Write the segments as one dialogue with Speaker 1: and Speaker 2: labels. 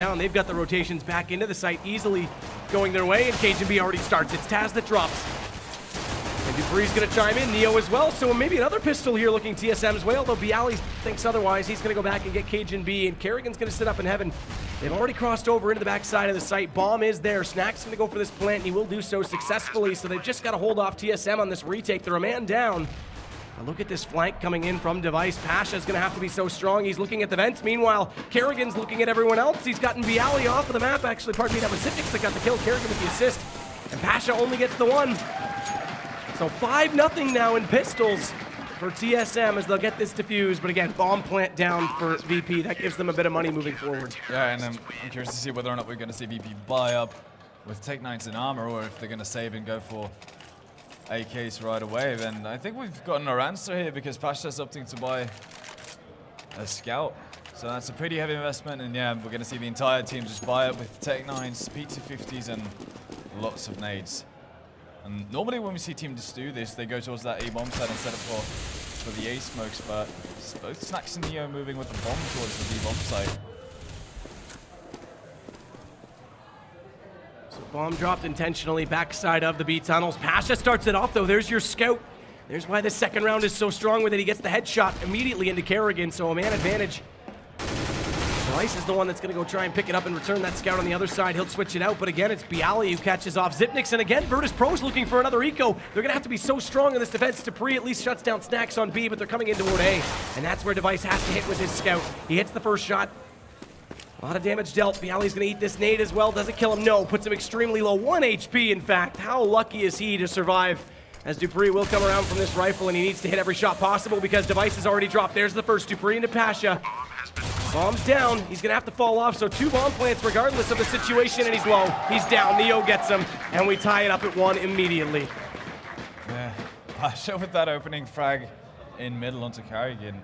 Speaker 1: Now they've got the rotations back into the site easily going their way, and KGB already starts. It's Taz that drops. And Dupree's gonna chime in, Neo as well, so maybe another pistol here looking TSM's way, although Bialy thinks otherwise. He's gonna go back and get KGB, and Kerrigan's gonna sit up in heaven. They've already crossed over into the backside of the site. Bomb is there. Snack's gonna go for this plant, and he will do so successfully, so they've just gotta hold off TSM on this retake. They're a man down. But look at this flank coming in from Device. Pasha's gonna have to be so strong. He's looking at the vents. Meanwhile, Kerrigan's looking at everyone else. He's gotten Bialy off of the map. Actually, pardon me, that was Zipnix that got the kill. Kerrigan with the assist. And Pasha only gets the one. So 5-0 now in pistols for TSM as they'll get this defused. But again, bomb plant down for VP. That gives them a bit of money moving forward.
Speaker 2: Yeah, and I'm curious to see whether or not we're going to see VP buy up with Tech9s in armor, or if they're going to save and go for AKs right away. Then I think we've gotten our answer here, because Pasha's opting to buy a scout. So that's a pretty heavy investment, and yeah, we're going to see the entire team just buy up with Tech9s, P250s, and lots of nades. And normally when we see teams do this, they go towards that A bomb side and set up for the A smokes, but both Snacks and Neo moving with the bomb towards the B bomb side.
Speaker 1: So bomb dropped intentionally backside of the B tunnels. Pasha starts it off though. There's your scout. There's why the second round is so strong with it. He gets the headshot immediately into Kerrigan, so a man advantage. Device is the one that's going to go try and pick it up and return that scout on the other side. He'll switch it out, but again, it's Bialy who catches off Zipnix, and again, Virtus.pro's looking for another eco. They're going to have to be so strong in this defense. Dupree at least shuts down Snacks on B, but they're coming in toward A, and that's where Device has to hit with his scout. He hits the first shot. A lot of damage dealt. Bialy's going to eat this nade as well. Does it kill him? No. Puts him extremely low. 1 HP, in fact. How lucky is he to survive? As Dupree will come around from this rifle, and he needs to hit every shot possible because Device has already dropped. There's the first. Dupree into Pasha. Bomb's down. He's going to have to fall off, so 2 bomb plants regardless of the situation, and he's low. He's down. Neo gets him, and we tie it up at 1 immediately.
Speaker 2: Yeah, Pasha with that opening frag in middle onto Kerrigan,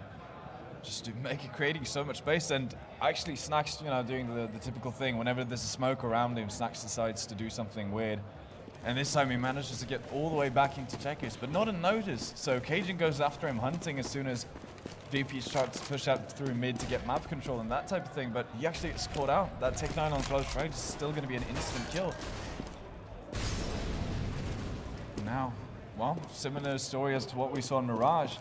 Speaker 2: just creating so much space. And actually Snacks, doing the typical thing. Whenever there's a smoke around him, Snacks decides to do something weird. And this time he manages to get all the way back into checkers, but not unnoticed. So Cajun goes after him, hunting as soon as VP starts to push out through mid to get map control and that type of thing, but he actually gets caught out. That Tech9 on close range is still going to be an instant kill. Now, well, similar story as to what we saw in Mirage.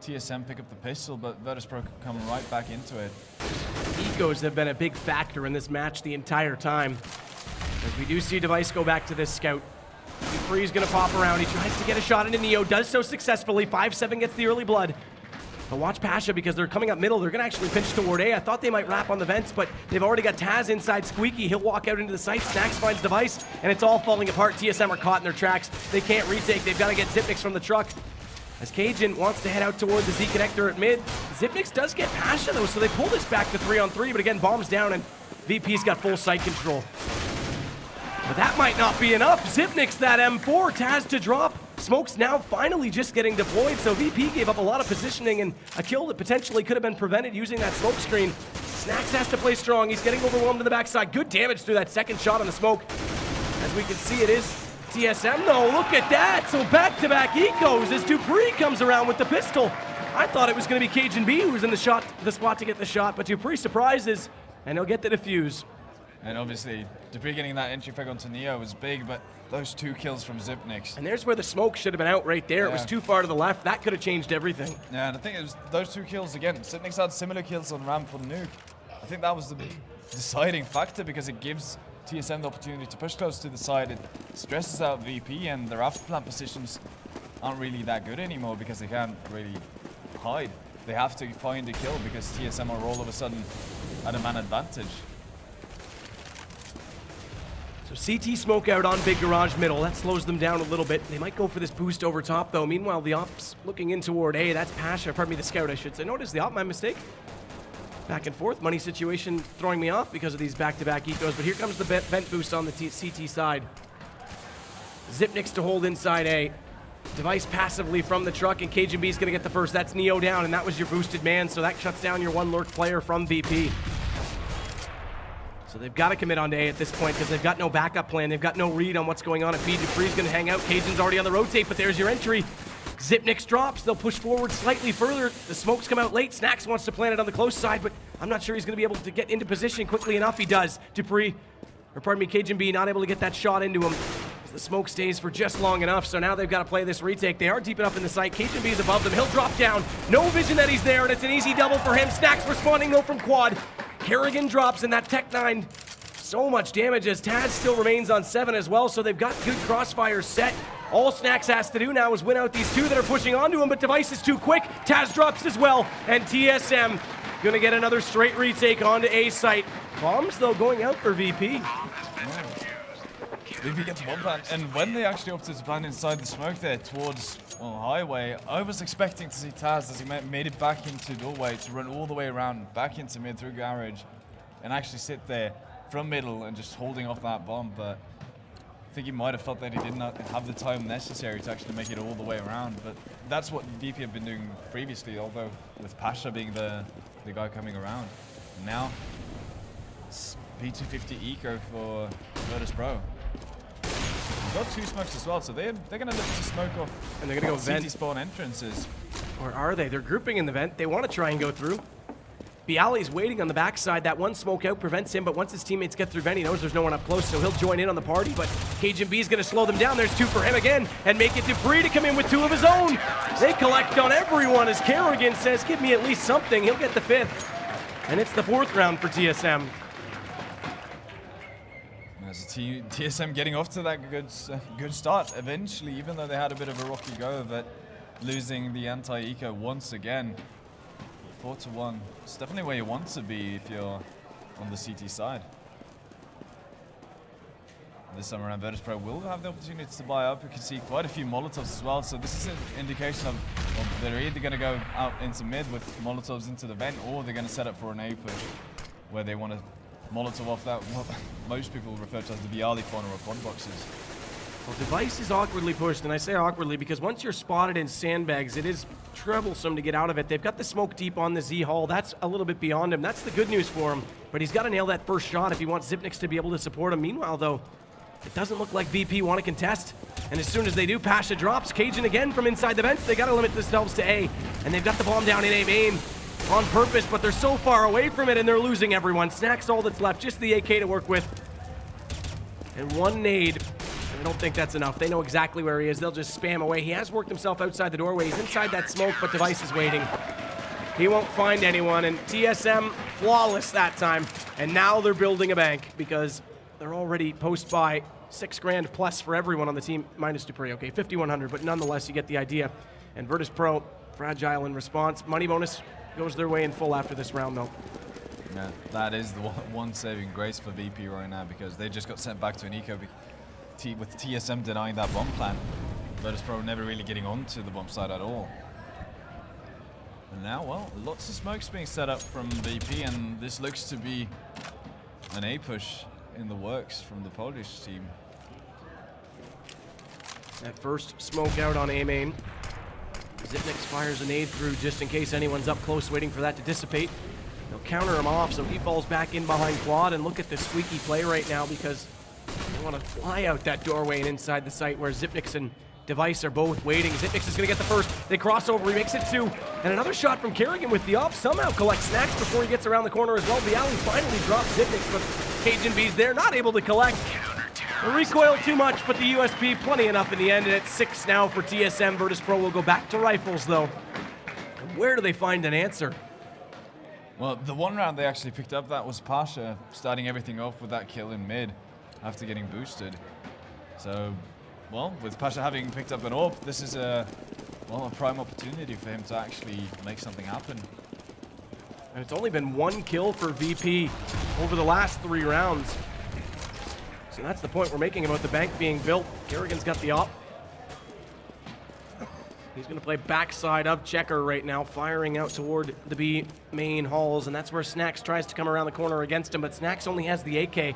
Speaker 2: TSM pick up the pistol, but Virtus.pro come right back into it.
Speaker 1: Ecos have been a big factor in this match the entire time. As we do see Device go back to this scout. Dupree's going to pop around. He tries to get a shot into Neo, does so successfully. 5-7 gets the early blood. But watch Pasha, because they're coming up middle. They're going to actually pinch toward A. I thought they might wrap on the vents, but they've already got Taz inside Squeaky. He'll walk out into the site. Snacks finds Device, and it's all falling apart. TSM are caught in their tracks. They can't retake. They've got to get Zipnix from the truck. As Cajun wants to head out toward the Z connector at mid. Zipnix does get Pasha, though, so they pull this back to 3-on-3, but again, bombs down, and VP's got full site control. But that might not be enough. Zipnix, that M4, Taz to drop. Smoke's now finally just getting deployed, so VP gave up a lot of positioning and a kill that potentially could have been prevented using that smoke screen. Snacks has to play strong. He's getting overwhelmed to the backside. Good damage through that second shot on the smoke. As we can see, it is TSM. No, look at that. So back-to-back ecos as Dupree comes around with the pistol. I thought it was going to be Cajun B who was in the spot to get the shot, but Dupree surprises, and he'll get the defuse.
Speaker 2: And obviously, Dupree getting that entry frag onto Neo was big, but those 2 kills from Zipnix.
Speaker 1: And there's where the smoke should have been out right there. Yeah. It was too far to the left. That could have changed everything.
Speaker 2: Yeah, and I think it was those 2 kills again. Zipnix had similar kills on ramp on nuke. I think that was the deciding factor, because it gives TSM the opportunity to push close to the side. It stresses out VP, and their after plant positions aren't really that good anymore because they can't really hide. They have to find a kill because TSM are all of a sudden at a man advantage.
Speaker 1: So CT smoke out on big garage middle. That slows them down a little bit. They might go for this boost over top, though. Meanwhile, the ops looking in toward A. That's Pasha. Pardon me, the scout, I should say. Notice the op, my mistake. Back and forth. Money situation throwing me off because of these back-to-back ecos. But here comes the vent boost on the CT side. Zipnix to hold inside A. Device passively from the truck, and Cajun B's going to get the first. That's Neo down, and that was your boosted man. So that shuts down your 1 lurk player from VP. So they've got to commit on to A at this point because they've got no backup plan. They've got no read on what's going on at B. Dupree's going to hang out. Cajun's already on the rotate, but there's your entry. Zipnix drops, they'll push forward slightly further. The smokes come out late. Snacks wants to plant it on the close side, but I'm not sure he's going to be able to get into position quickly enough. He does. Cajun B not able to get that shot into him. The smoke stays for just long enough, so now they've got to play this retake. They are deep enough in the site. Cajun B is above them. He'll drop down. No vision that he's there, and it's an easy double for him. Snacks responding though from quad. Kerrigan drops, and that Tech 9, so much damage as Taz still remains on 7 as well, so they've got good crossfire set. All Snacks has to do now is win out these two that are pushing onto him, but Device is too quick. Taz drops as well, and TSM gonna get another straight retake onto A site. Bombs though going out for VP.
Speaker 2: VP gets one plant, and when they actually opted to plant inside the smoke there towards highway, I was expecting to see Taz as he made it back into doorway to run all the way around back into mid through garage and actually sit there from middle and just holding off that bomb, but I think he might have felt that he did not have the time necessary to actually make it all the way around, but that's what VP have been doing previously, although with Pasha being the guy coming around. Now, it's P250 eco for Virtus.pro. We've got 2 smokes as well, so they're going to look to smoke off
Speaker 1: and they're going to go vent
Speaker 2: spawn entrances.
Speaker 1: Or are they? They're grouping in the vent. They want to try and go through. Bialy's waiting on the backside. That one smoke out prevents him, but once his teammates get through vent, he knows there's no one up close, so he'll join in on the party, but Cajun B is going to slow them down. There's 2 for him again, and make it Dupree to come in with 2 of his own. They collect on everyone as Kerrigan says, give me at least something. He'll get the 5th, and it's the 4th round for TSM.
Speaker 2: As TSM getting off to that good start eventually, even though they had a bit of a rocky go of it, losing the anti-eco once again. 4-1. It's definitely where you want to be if you're on the CT side. This time around, Virtus.pro will have the opportunity to buy up. You can see quite a few Molotovs as well, so this is an indication of they're either going to go out into mid with Molotovs into the vent, or they're going to set up for an A push where they want to Molotov off that, what most people refer to as the Bialy corner of quad boxes.
Speaker 1: Well, Device is awkwardly pushed, and I say awkwardly because once you're spotted in sandbags, it is troublesome to get out of it. They've got the smoke deep on the Z-Hall. That's a little bit beyond him. That's the good news for him, but he's got to nail that first shot if he wants Zipnix to be able to support him. Meanwhile, though, it doesn't look like VP want to contest, and as soon as they do, Pasha drops. Cajun again from inside the vents. They got to limit themselves to A, and they've got the bomb down in A main on purpose, but they're so far away from it, and they're losing everyone. Snacks all that's left, just the AK to work with, and 1 nade. I don't think that's enough. They know exactly where he is. They'll just spam away. He has worked himself outside the doorway. He's inside that smoke, but Device is waiting. He won't find anyone, and TSM flawless that time. And now they're building a bank because they're already post-buy 6 grand plus for everyone on the team, minus Dupree. Okay, 5,100, but nonetheless, you get the idea. And Virtus.pro, fragile in response. Money bonus goes their way in full after this round, though.
Speaker 2: Yeah, that is the one saving grace for VP right now, because they just got sent back to an eco with TSM denying that bomb plan. Virtus.pro never really getting onto the bomb side at all. And now, well, lots of smokes being set up from VP, and this looks to be an A push in the works from the Polish team.
Speaker 1: That first smoke out on A main. Zipnix fires a nade through just in case anyone's up close waiting for that to dissipate. They'll counter him off, so he falls back in behind quad, and look at the squeaky play right now because they want to fly out that doorway and inside the site where Zipnix and Device are both waiting. Zipnix is going to get the first. They cross over. He makes it 2. And another shot from Kerrigan with the op. Somehow collects Snacks before he gets around the corner as well. Bialy finally drops Zipnix, but Cajun B's there, not able to collect. The recoil too much, but the USP plenty enough in the end. And it's 6 now for TSM. Virtus.pro will go back to rifles, though. And where do they find an answer?
Speaker 2: Well, the one round they actually picked up, that was Pasha starting everything off with that kill in mid after getting boosted. So, well, with Pasha having picked up an AWP, this is a prime opportunity for him to actually make something happen.
Speaker 1: And it's only been 1 kill for VP over the last 3 rounds. So that's the point we're making about the bank being built. Kerrigan's got the op. He's going to play backside of Checker right now, firing out toward the B main halls, and that's where Snacks tries to come around the corner against him, but Snacks only has the AK,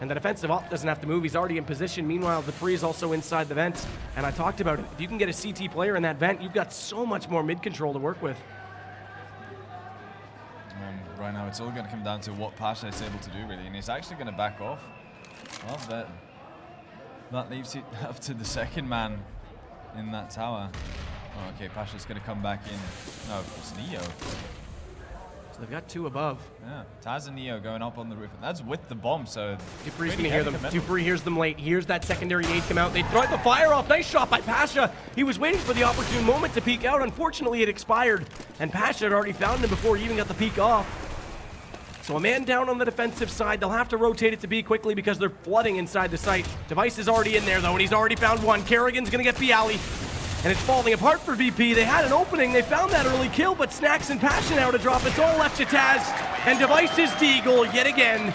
Speaker 1: and the defensive op doesn't have to move. He's already in position. Meanwhile, Dupree is also inside the vents, and I talked about it. If you can get a CT player in that vent, you've got so much more mid control to work with.
Speaker 2: Right now, it's all going to come down to what Pasha is able to do, really, and he's actually going to back off. Well, that leaves it up to the second man in that tower. Oh, okay, Pasha's going to come back in. No, it's Neo.
Speaker 1: So they've got 2 above.
Speaker 2: Yeah, Taz and Neo going up on the roof. And that's with the bomb, so...
Speaker 1: Dupree's going to hear them. Dupree hears them late. Here's that secondary nade come out. They throw the fire off. Nice shot by Pasha. He was waiting for the opportune moment to peek out. Unfortunately, it expired. And Pasha had already found him before he even got the peek off. So a man down on the defensive side. They'll have to rotate it to B quickly because they're flooding inside the site. Device is already in there, though, and he's already found one. Kerrigan's going to get Bialy. And it's falling apart for VP. They had an opening. They found that early kill, but Snacks and Passion out to drop. It's all left to Taz. And Device's Deagle, yet again,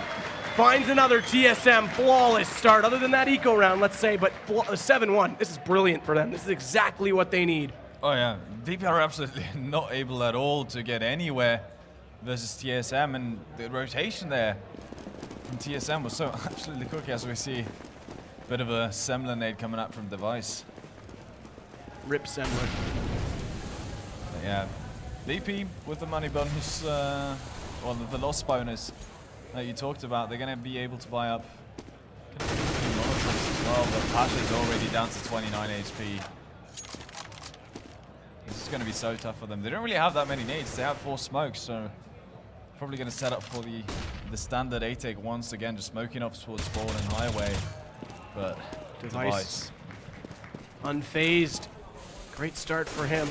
Speaker 1: finds another TSM flawless start. Other than that eco round, let's say, but 7-1. This is brilliant for them. This is exactly what they need.
Speaker 2: Oh, yeah. VP are absolutely not able at all to get anywhere versus TSM. And the rotation there from TSM was so absolutely cookie, as we see a bit of a Semler nade coming up from Device.
Speaker 1: Rip Semler.
Speaker 2: Yeah, VP with the money bonus, well, the loss bonus that you talked about, they're going to be able to buy up as well, but Pasha's already down to 29 HP. This is going to be so tough for them. They don't really have that many nades. They have 4 smokes, so probably going to set up for the standard A-take once again, just smoking up towards Spawn and Highway. But Device
Speaker 1: unfazed. Great start for him.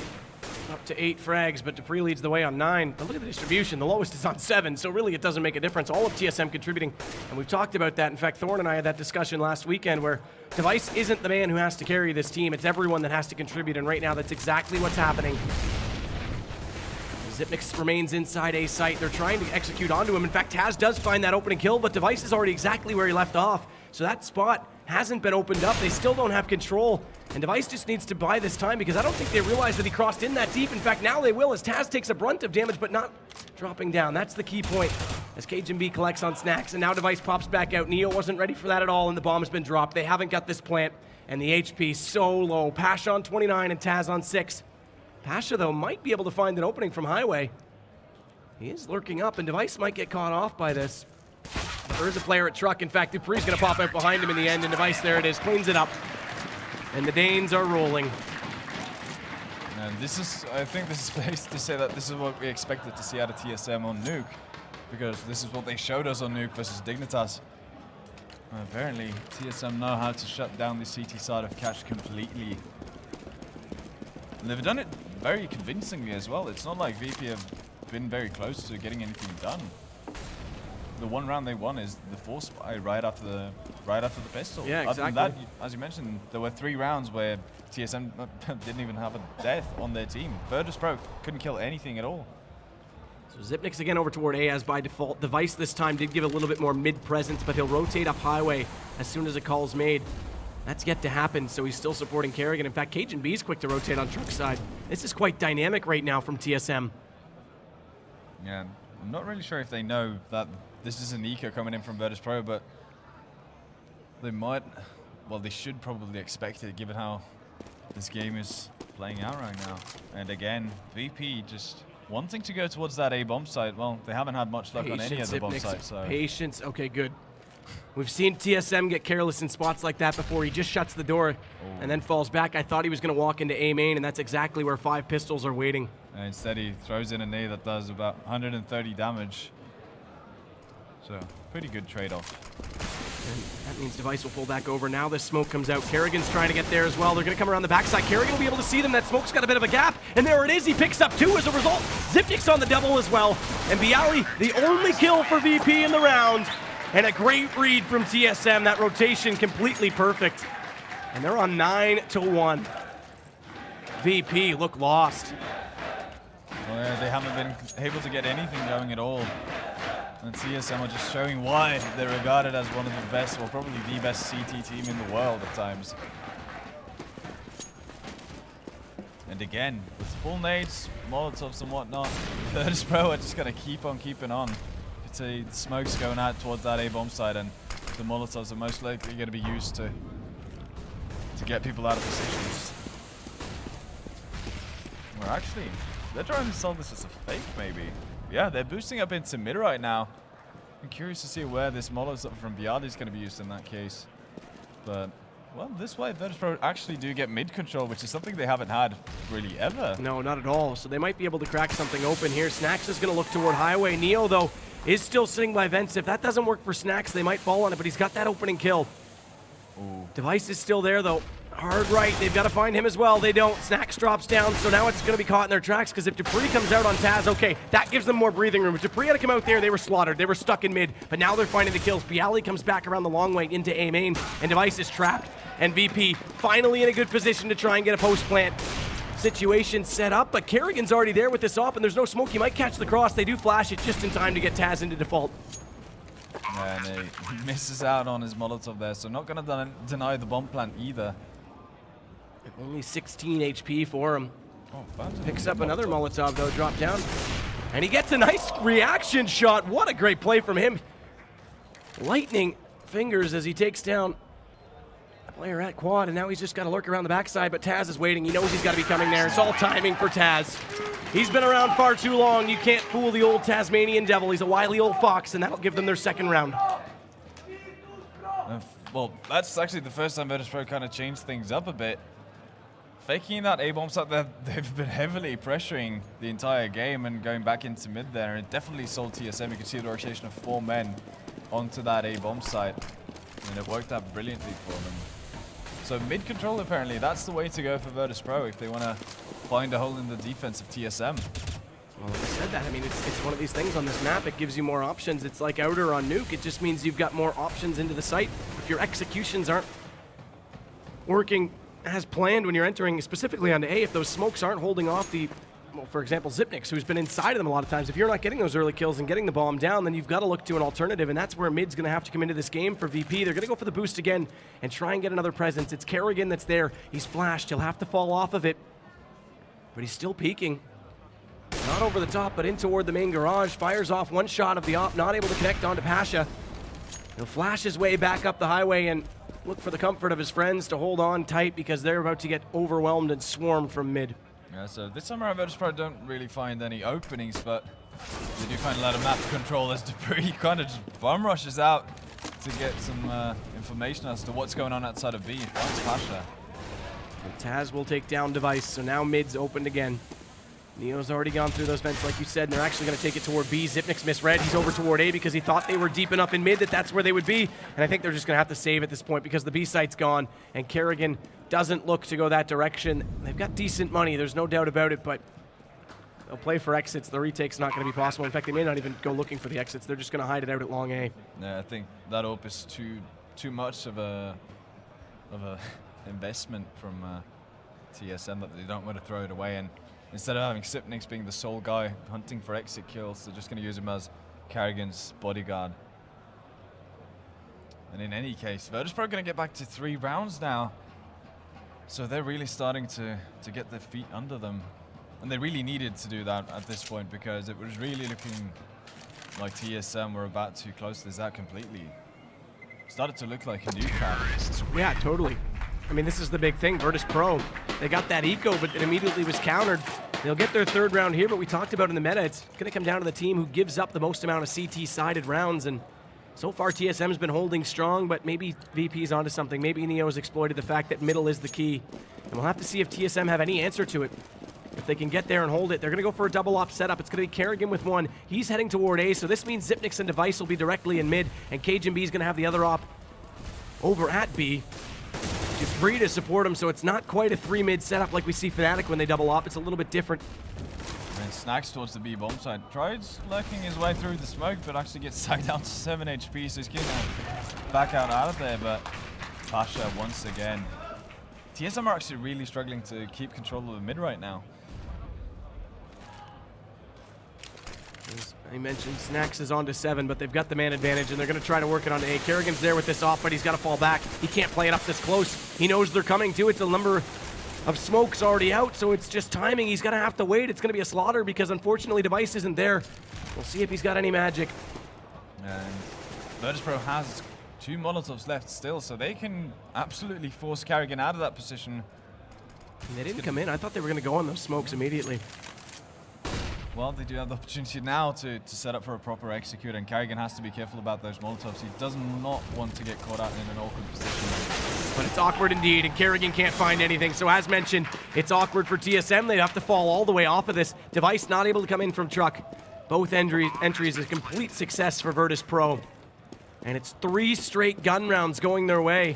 Speaker 1: Up to 8 frags, but Dupree leads the way on 9. But look at the distribution. The lowest is on 7, so really it doesn't make a difference. All of TSM contributing, and we've talked about that. In fact, Thorne and I had that discussion last weekend where Device isn't the man who has to carry this team. It's everyone that has to contribute, and right now that's exactly what's happening. Zipnix remains inside A site. They're trying to execute onto him. In fact, Taz does find that opening kill, but Device is already exactly where he left off. So that spot hasn't been opened up. They still don't have control. And Device just needs to buy this time because I don't think they realize that he crossed in that deep. In fact, now they will as Taz takes a brunt of damage, but not dropping down. That's the key point as Cajun B collects on Snacks. And now Device pops back out. Neo wasn't ready for that at all, and the bomb has been dropped. They haven't got this plant, and the HP so low. Pasha on 29 and Taz on 6. Pasha, though, might be able to find an opening from Highway. He is lurking up, and Device might get caught off by this. There is a player at Truck. In fact, Dupree's going to pop out behind him in the end, and Device, there it is, cleans it up. And the Danes are rolling.
Speaker 2: And this is, I think this is based to say that this is what we expected to see out of TSM on Nuke, because this is what they showed us on Nuke versus Dignitas. Apparently, TSM know how to shut down the CT side of Catch completely. And they've done it very convincingly as well. It's not like VP have been very close to getting anything done. The one round they won is the force spy right after the pistol.
Speaker 1: Yeah, exactly.
Speaker 2: Other than that, as you mentioned, there were 3 rounds where TSM didn't even have a death on their team. Virtus.pro couldn't kill anything at all.
Speaker 1: So Zipnix again over toward A as by default. Device this time did give a little bit more mid-presence, but he'll rotate up Highway as soon as a call's made. That's yet to happen, so he's still supporting Kerrigan. In fact, Cajun B's quick to rotate on Truck side. This is quite dynamic right now from TSM.
Speaker 2: Yeah, I'm not really sure if they know that this is an eco coming in from Virtus.pro, but they might, well, they should probably expect it given how this game is playing out right now. And again, VP just wanting to go towards that A bomb site. Well, they haven't had much luck on any of the bomb sites. So.
Speaker 1: Patience, okay, good. We've seen TSM get careless in spots like that before. He just shuts the door and then falls back. I thought he was going to walk into A main, and that's exactly where 5 pistols are waiting.
Speaker 2: And instead, he throws in a nade that does about 130 damage. So, pretty good trade-off.
Speaker 1: And that means Device will pull back over. Now this smoke comes out. Kerrigan's trying to get there as well. They're going to come around the backside. Kerrigan will be able to see them. That smoke's got a bit of a gap. And there it is. He picks up 2 as a result. Zipnix on the double as well. And Bialy, the only kill for VP in the round. And a great read from TSM. That rotation completely perfect. And they're on 9-1. VP look lost.
Speaker 2: Well, yeah, they haven't been able to get anything going at all. And TSM are just showing why they're regarded as one of the best, or probably the best CT team in the world at times. And again, with full nades, Molotovs and whatnot, Virtus.pro are just going to keep on keeping on. You can see the smoke's going out towards that A bomb site, and the Molotovs are most likely going to be used to get people out of positions. Well, actually, they're trying to sell this as a fake, maybe. Yeah, they're boosting up into mid right now. I'm curious to see where this Molotov from Bialy is going to be used in that case. But Well, this way, Virtus.pro actually do get mid control, which is something they haven't had really ever.
Speaker 1: No, not at all. So they might be able to crack something open here. Snacks is going to look toward Highway. Neo, though, is still sitting by Vents. If that doesn't work for Snacks, they might fall on it, but he's got that opening kill.
Speaker 2: Ooh.
Speaker 1: Device is still there, though. Hard right. They've got to find him as well. They don't. Snacks drops down, so now it's going to be caught in their tracks, because if Dupree comes out on Taz, okay, that gives them more breathing room. If Dupree had to come out there, they were slaughtered. They were stuck in mid, but now they're finding the kills. Bialy comes back around the long way into A main, and Device is trapped. And VP finally in a good position to try and get a post plant situation set up, but Kerrigan's already there with this op, and there's no smoke. He might catch the cross. They do flash it just in time to get Taz into default.
Speaker 2: And he misses out on his Molotov there, so not going to deny the bomb plant either.
Speaker 1: Only 16 HP for him.
Speaker 2: Oh,
Speaker 1: Picks up another Molotov, though, drop down. And he gets a nice reaction shot. What a great play from him. Lightning fingers as he takes down a player at quad, and now he's just got to lurk around the backside, but Taz is waiting. He knows he's got to be coming there. It's all timing for Taz. He's been around far too long. You can't fool the old Tasmanian devil. He's a wily old fox, and that'll give them their second round.
Speaker 2: Well, that's actually the first time Virtus.pro kind of changed things up a bit. Faking that A-bomb site, they've been heavily pressuring the entire game and going back into mid there, and it definitely sold TSM. You can see the rotation of 4 men onto that A-bomb site, and it worked out brilliantly for them. So mid control, apparently, that's the way to go for Virtus.pro if they want to find a hole in the defense of TSM.
Speaker 1: Well, like I said that, I mean, it's one of these things on this map. It gives you more options. It's like Outer on Nuke. It just means you've got more options into the site. If your executions aren't working as planned when you're entering specifically onto A, if those smokes aren't holding off the, well, for example, Zipnix, who's been inside of them a lot of times, if you're not getting those early kills and getting the bomb down, then you've got to look to an alternative, and that's where mid's going to have to come into this game for VP. They're going to go for the boost again and try and get another presence. It's Kerrigan that's there. He's flashed. He'll have to fall off of it, but he's still peeking. Not over the top, but in toward the main garage. Fires off one shot of the op, not able to connect onto Pasha. He'll flash his way back up the highway and look for the comfort of his friends to hold on tight, because they're about to get overwhelmed and swarmed from mid.
Speaker 2: Yeah, so this time around, Virtus.pro don't really find any openings, but they do find a lot of map control as Dupree kind of just bum rushes out to get some information as to what's going on outside of B. Finds Pasha.
Speaker 1: And Taz will take down Device, so now mid's opened again. Neo's already gone through those vents, like you said, and they're actually going to take it toward B. Zipnix misread. He's over toward A because he thought they were deep enough in mid that that's where they would be. And I think they're just going to have to save at this point because the B site's gone, and Kerrigan doesn't look to go that direction. They've got decent money, there's no doubt about it, but they'll play for exits. The retake's not going to be possible. In fact, they may not even go looking for the exits. They're just going to hide it out at long A.
Speaker 2: Yeah, I think that op is too much of a investment from TSM that they don't want to throw it away. And instead of having Zipnix being the sole guy hunting for exit kills, they're just going to use him as Kerrigan's bodyguard. And in any case, Virtus.pro going to get back to 3 rounds now. So they're really starting to get their feet under them. And they really needed to do that at this point, because it was really looking like TSM were about to close this out completely. Started to look like a new trap.
Speaker 1: Yeah, totally. I mean, this is the big thing. Virtus.pro, they got that eco, but it immediately was countered. They'll get their 3rd round here, but we talked about in the meta, it's going to come down to the team who gives up the most amount of CT-sided rounds, and so far TSM's been holding strong, but maybe VP's onto something. Maybe Neo's exploited the fact that middle is the key, and we'll have to see if TSM have any answer to it. If they can get there and hold it, they're going to go for a double op setup. It's going to be Kerrigan with 1. He's heading toward A, so this means Zipnix and Device will be directly in mid, and Cajun B is going to have the other op over at B. Dupree to support him, so it's not quite a 3 mid setup like we see Fnatic when they double op. It's a little bit different.
Speaker 2: And Snacks towards the B bomb side. Tries lurking his way through the smoke, but actually gets sacked down to 7 HP, so he's getting back out of there, but Pasha once again. TSM are actually really struggling to keep control of the mid right now.
Speaker 1: As I mentioned, Snacks is on to 7, but they've got the man advantage, and they're going to try to work it on A. Kerrigan's there with this off, but he's got to fall back. He can't play it up this close. He knows they're coming too. It's a number of smokes already out, so it's just timing. He's going to have to wait. It's going to be a slaughter because, unfortunately, Device isn't there. We'll see if he's got any magic.
Speaker 2: And Virtus.pro has 2 Molotovs left still, so they can absolutely force Kerrigan out of that position.
Speaker 1: They didn't come in. I thought they were going to go on those smokes immediately.
Speaker 2: well, they do have the opportunity now to set up for a proper execute, and Carrigan has to be careful about those Molotovs. He does not want to get caught out in an awkward position.
Speaker 1: But it's awkward indeed, and Kerrigan can't find anything. So as mentioned, it's awkward for TSM. They'd have to fall all the way off of this. Device not able to come in from truck. Both entries a complete success for Virtus.pro. And it's 3 straight gun rounds going their way.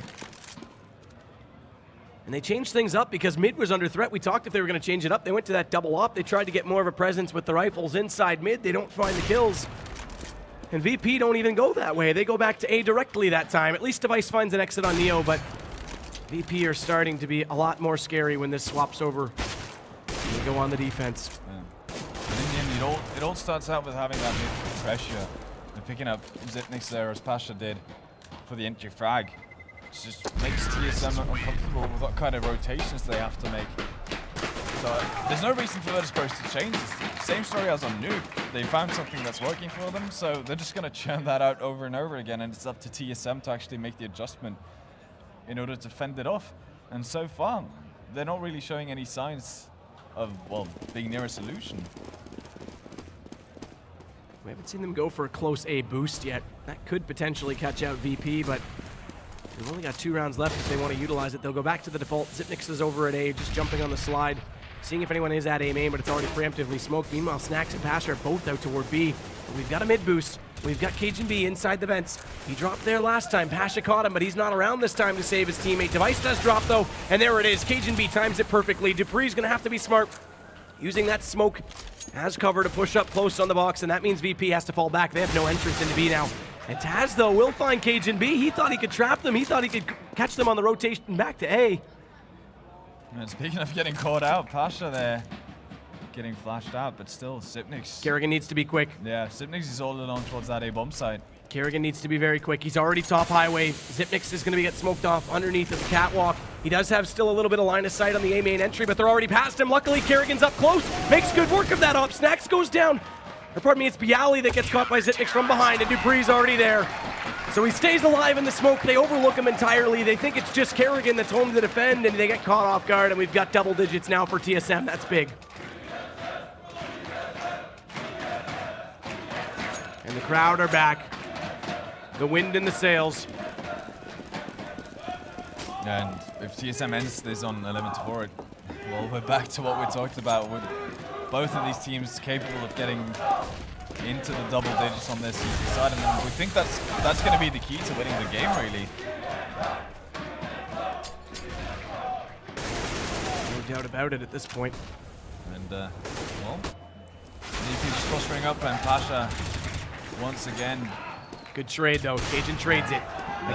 Speaker 1: And they changed things up because mid was under threat. We talked if they were going to change it up. They went to that double op. They tried to get more of a presence with the rifles inside mid. They don't find the kills. And VP don't even go that way. They go back to A directly that time. At least Device finds an exit on Neo, but VP are starting to be a lot more scary when this swaps over. They go on the defense.
Speaker 2: Yeah. And in the end, it all starts out with having that mid pressure. And picking up Zipnix there, as Pasha did, for the entry frag. It just makes TSM uncomfortable with what kind of rotations they have to make. So there's no reason for Virtus.pro to change. It's the same story as on Nuke. They found something that's working for them, so they're just going to churn that out over and over again, and it's up to TSM to actually make the adjustment in order to fend it off. And so far, they're not really showing any signs of, well, being near a solution.
Speaker 1: We haven't seen them go for a close A boost yet. That could potentially catch out VP, but we've only got 2 rounds left if they want to utilize it. They'll go back to the default. Zipnix is over at A, just jumping on the slide, seeing if anyone is at A main, but it's already preemptively smoked. Meanwhile, Snacks and Pasha are both out toward B. But we've got a mid boost. We've got Cajun B inside the vents. He dropped there last time. Pasha caught him, but he's not around this time to save his teammate. Device does drop, though, and there it is. Cajun B times it perfectly. Dupree's going to have to be smart, using that smoke as cover to push up close on the box, and that means VP has to fall back. They have no entrance into B now. And Taz, though, will find Cajun B. He thought he could trap them. He thought he could catch them on the rotation back to A.
Speaker 2: And speaking of getting caught out, Pasha there getting flashed out, but still, Zipnix.
Speaker 1: Kerrigan needs to be quick.
Speaker 2: Yeah, Zipnix is all alone towards that A bomb site.
Speaker 1: Kerrigan needs to be very quick. He's already top highway. Zipnix is going to get smoked off underneath of the catwalk. He does have still a little bit of line of sight on the A main entry, but they're already past him. Luckily, Kerrigan's up close. Makes good work of that op. Snacks goes down. Or pardon me, it's Bialy that gets caught by Zipnix from behind, and Dupree's already there. So he stays alive in the smoke. They overlook him entirely. They think it's just Kerrigan that's home to defend, and they get caught off guard, and we've got double digits now for TSM. That's big. And the crowd are back. The wind in the sails.
Speaker 2: Yeah, and if TSM ends this on 11-4, well, we're back to what we talked about with both of these teams capable of getting into the double digits on their CT side, and then we think that's going to be the key to winning the game, really.
Speaker 1: No doubt about it at this point.
Speaker 2: And, well, VP just clustering up, and Pasha once again.
Speaker 1: Good trade, though. Cajun trades it.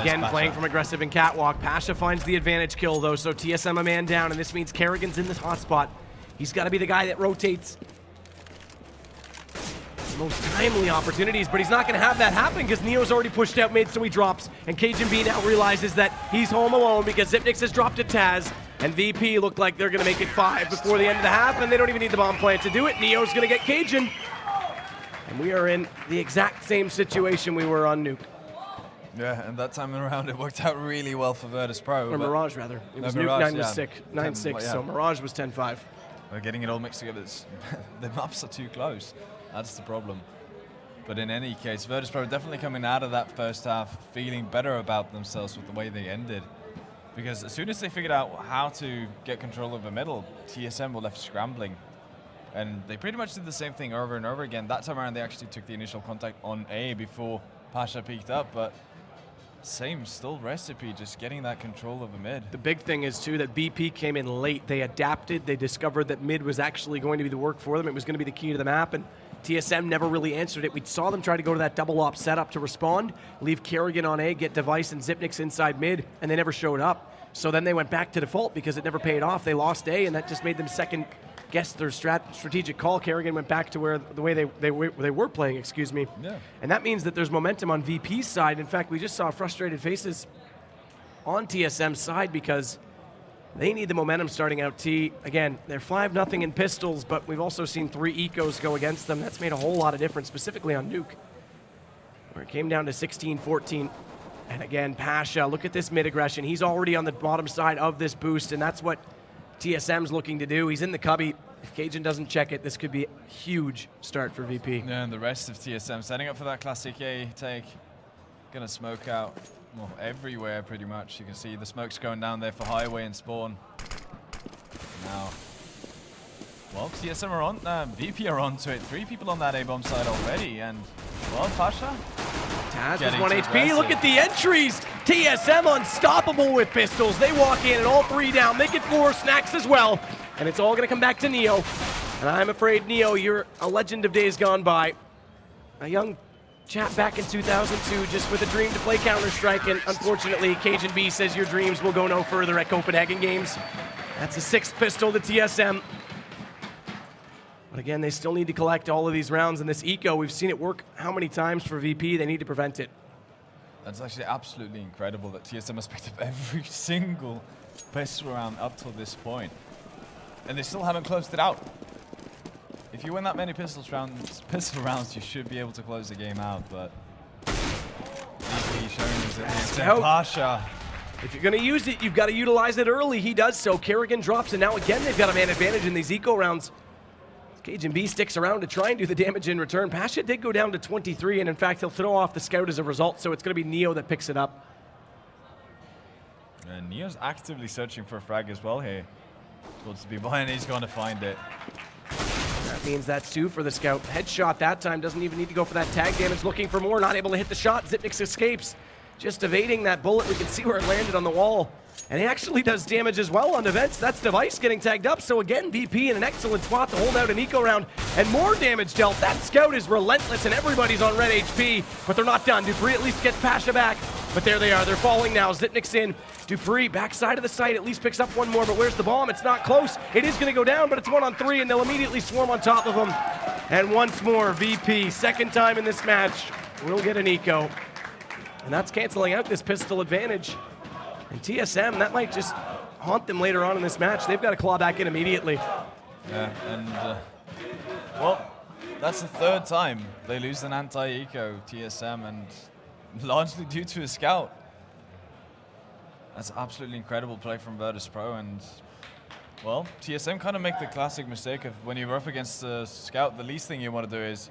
Speaker 1: Again,
Speaker 2: Pasha
Speaker 1: playing from aggressive and catwalk. Pasha finds the advantage kill, though, so TSM a man down, and this means Kerrigan's in this hotspot. He's got to be the guy that rotates the most timely opportunities, but he's not going to have that happen because Neo's already pushed out mid, so he drops. And Cajun B now realizes that he's home alone because Zipnix has dropped to Taz, and VP look like they're going to make it 5 before the end of the half, and they don't even need the bomb plant to do it. Neo's going to get Cajun. And we are in the exact same situation we were on Nuke.
Speaker 2: Yeah, and that time around it worked out really well for Virtus.pro.
Speaker 1: Or Mirage, rather. It was
Speaker 2: Mirage,
Speaker 1: Nuke 9-6,
Speaker 2: yeah.
Speaker 1: so Mirage was 10-5.
Speaker 2: We're getting it all mixed together. The maps are too close. That's the problem. But in any case, Virtus.pro definitely coming out of that first half feeling better about themselves with the way they ended. Because as soon as they figured out how to get control of the middle, TSM were left scrambling. And they pretty much did the same thing over and over again. That time around, they actually took the initial contact on A before Pasha peeked up, but same still recipe, just getting that control of the mid.
Speaker 1: The big thing is, too, that BP came in late. They adapted. They discovered that mid was actually going to be the work for them. It was going to be the key to the map, and TSM never really answered it. We saw them try to go to that double op setup to respond, leave Kerrigan on A, get Device and Zipnix inside mid, and they never showed up. So then they went back to default because it never paid off. They lost A, and that just made them second guess their strategic call. Kerrigan went back to where the way they were playing, excuse me.
Speaker 2: Yeah.
Speaker 1: And that means that there's momentum on VP's side. In fact, we just saw frustrated faces on TSM's side because they need the momentum starting out T. Again, they're 5-0 in pistols, but we've also seen 3 ecos go against them. That's made a whole lot of difference, specifically on Nuke, where it came down to 16-14. And again, Pasha, look at this mid aggression. He's already on the bottom side of this boost, and that's what TSM's looking to do. He's in the cubby. If Cajun doesn't check it, this could be a huge start for VP.
Speaker 2: Yeah, and the rest of TSM setting up for that classic A take. Gonna smoke out, well, everywhere pretty much. You can see the smoke's going down there for Highway and Spawn. Now, well, TSM are on, VP are on to it. 3 people on that A-bomb side already, and, well, Pasha.
Speaker 1: Taz is
Speaker 2: Getting
Speaker 1: 1
Speaker 2: too
Speaker 1: HP.
Speaker 2: aggressive.
Speaker 1: Look at the entries. TSM unstoppable with pistols. They walk in and all 3 down. Make it 4 snacks as well. And it's all going to come back to Neo. And I'm afraid, Neo, you're a legend of days gone by. A young chap back in 2002 just with a dream to play Counter-Strike. And unfortunately, Cajun B says your dreams will go no further at Copenhagen Games. That's a 6th pistol to TSM. But again, they still need to collect all of these rounds in this eco. We've seen it work how many times for VP? They need to prevent it.
Speaker 2: That's actually absolutely incredible that TSM has picked up every single pistol round up till this point. And they still haven't closed it out. If you win that many pistol rounds, you should be able to close the game out, but VP showing us that Pasha.
Speaker 1: If you're going to use it, you've got to utilize it early. He does so. Kerrigan drops, and now again, they've got a man advantage in these eco rounds. Cajun B sticks around to try and do the damage in return. Pasha did go down to 23, and in fact, he'll throw off the scout as a result, so it's going to be Neo that picks it up.
Speaker 2: And Neo's actively searching for a frag as well here. Wants to be behind, he's going to find it.
Speaker 1: That means that's 2 for the scout. Headshot that time, doesn't even need to go for that tag damage. Looking for more, not able to hit the shot. Zipnix escapes, just evading that bullet. We can see where it landed on the wall. And he actually does damage as well on Defense. That's Device getting tagged up. So again, VP in an excellent spot to hold out an eco round. And more damage dealt. That scout is relentless and everybody's on red HP. But they're not done. Dupree at least gets Pasha back. But there they are. They're falling now. Zipnik's in. Dupree, backside of the site, at least picks up 1 more. But where's the bomb? It's not close. It is going to go down, but it's 1 on 3. And they'll immediately swarm on top of him. And once more, VP, second time in this match, will get an eco. And that's canceling out this pistol advantage. And TSM, that might just haunt them later on in this match. They've got to claw back in immediately.
Speaker 2: Yeah, and well, that's the 3rd time they lose an anti-eco, TSM, and largely due to a scout. That's absolutely incredible play from Virtus.pro, and well, TSM kind of make the classic mistake of when you're up against a scout, the least thing you want to do is,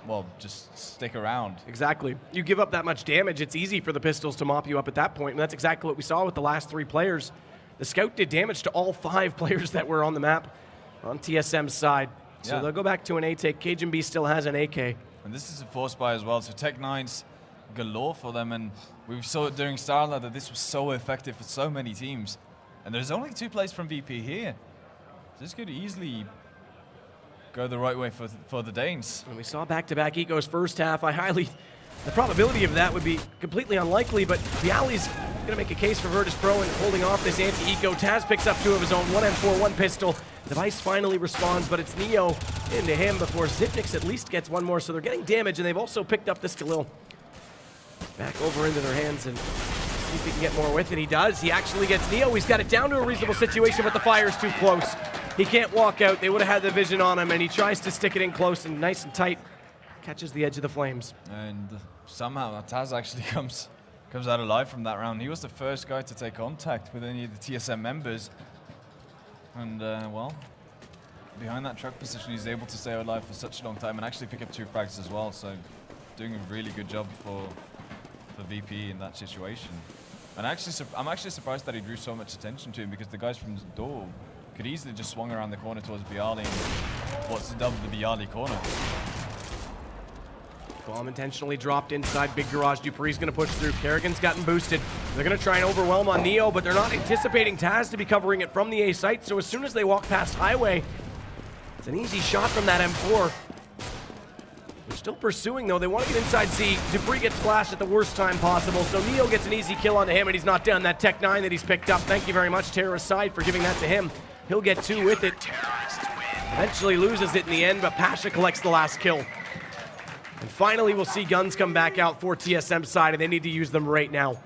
Speaker 2: well, just stick around.
Speaker 1: Exactly. You give up that much damage, it's easy for the pistols to mop you up at that point, and that's exactly what we saw with the last 3 players. The scout did damage to all 5 players that were on the map on TSM's side. So they'll go back to an A take. Cajun B still has an AK.
Speaker 2: And this is a force buy as well, so Tech9's galore for them, and we saw it during Starlight that this was so effective for so many teams. And there's only 2 plays from VP here. This could easily go the right way for the Danes.
Speaker 1: And we saw back-to-back ecos first half. The probability of that would be completely unlikely, but Bialy's going to make a case for Virtus.pro and holding off this anti-eco. Taz picks up 2 of his own, 1 M4, 1 pistol. Device finally responds, but it's Neo into him before Zipnix at least gets 1 more, so they're getting damage, and they've also picked up this Khalil. Back over into their hands, and see if he can get more with it. He does. He actually gets Neo. He's got it down to a reasonable situation, but the fire's too close. He can't walk out. They would have had the vision on him, and he tries to stick it in close and nice and tight. Catches the edge of the flames.
Speaker 2: And somehow Taz actually comes out alive from that round. He was the first guy to take contact with any of the TSM members. And, well, behind that truck position, he's able to stay alive for such a long time and actually pick up 2 frags as well. So doing a really good job for VP in that situation. And I'm actually surprised that he drew so much attention to him, because the guys from the door could easily just swung around the corner towards Bialy and what's to double the Bialy corner.
Speaker 1: Bomb intentionally dropped inside Big Garage. Dupree's going to push through. Kerrigan's gotten boosted. They're going to try and overwhelm on Neo, but they're not anticipating Taz to be covering it from the A site, so as soon as they walk past Highway, it's an easy shot from that M4. They're still pursuing, though. They want to get inside C. Dupree gets flashed at the worst time possible, so Neo gets an easy kill onto him, and he's not done. That Tech-9 that he's picked up. Thank you very much, Terrorist Side, for giving that to him. He'll get 2 with it. Eventually loses it in the end, but Pasha collects the last kill. And finally, we'll see guns come back out for TSM side, and they need to use them right now.